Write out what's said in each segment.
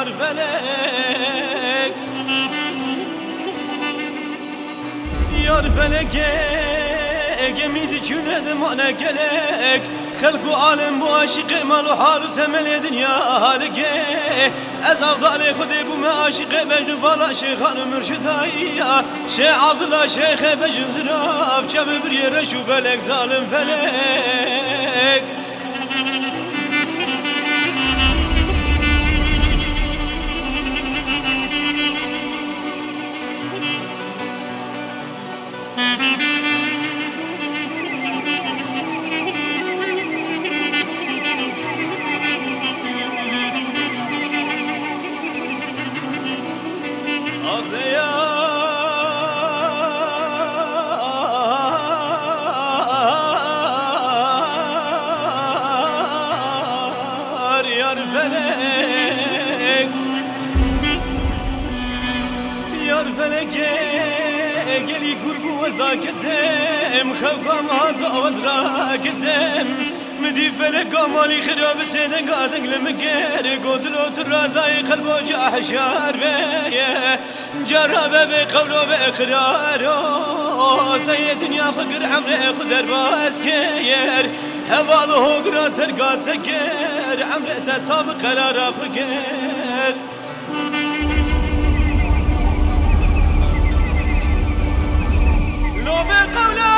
yar felek Yar felek gemidi çünedim ana gelek خلق عالم بو عاشق مال و حال و تمل دنیا حالگه از افضل خودی بو ما عاشق بجو بالا شیخان مرشدایی شیخ عبدالله شیخ بجو زراف چه ببری رشو بلک ظالم فلک Yar felek Yar felek geli kurbu وزاكتم خوكم هات أوزرا كتم مدي فلك مالي خراب سيدن قادق لمكير قدلو ترازاي قلبو جاح شار بيه جرب بقولو بإقرارو تي دنيا فقر عمري خدر باسكير هوالو قرا ترقا تكير عمري تتام قرارا فكير لو بقولا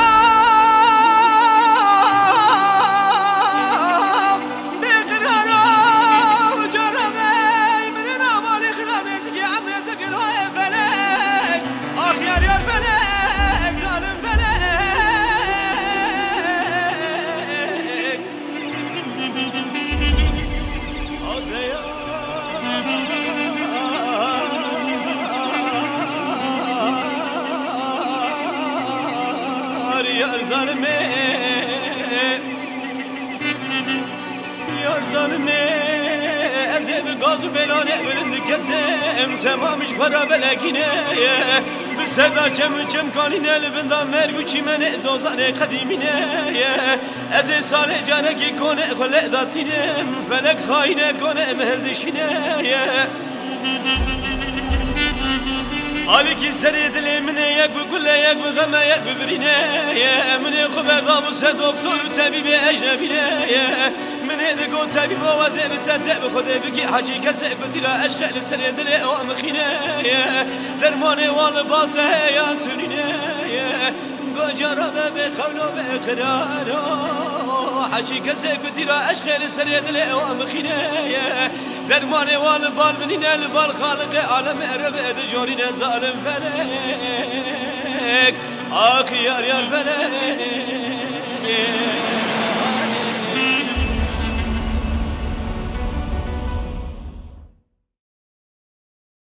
بقرارا وجربي مننا مالي خراب يزكي عمري تقل هاي فلك اخ يار فلك ظالم فلك اخ yar zalime Yar zalime Ezeb gazı belane belindi ketem Temamış kharabe lekine Biserda kem kanine Libinda merguçi mene zozane kadimine Eze sale careki kone kole zatinem Felek haine kone meheldişine عليك سريت لي من ياك بكل ياك بغما ياك ببرينا من خبر ضابو دكتور وتبيب اجنبينا من هذا قول تبيب وزيب تتعب خذ بكي حاجي كسب ترى اشغال سريت لي وامخينا درماني والبالته يا تونينا جرب بقولو بقرارو حاجي كسب ترى اشغال سريت لي وامخينا درماني والبال منين البال خالق عالم عرب ادجورينا ظالم فلك اخ يار فلك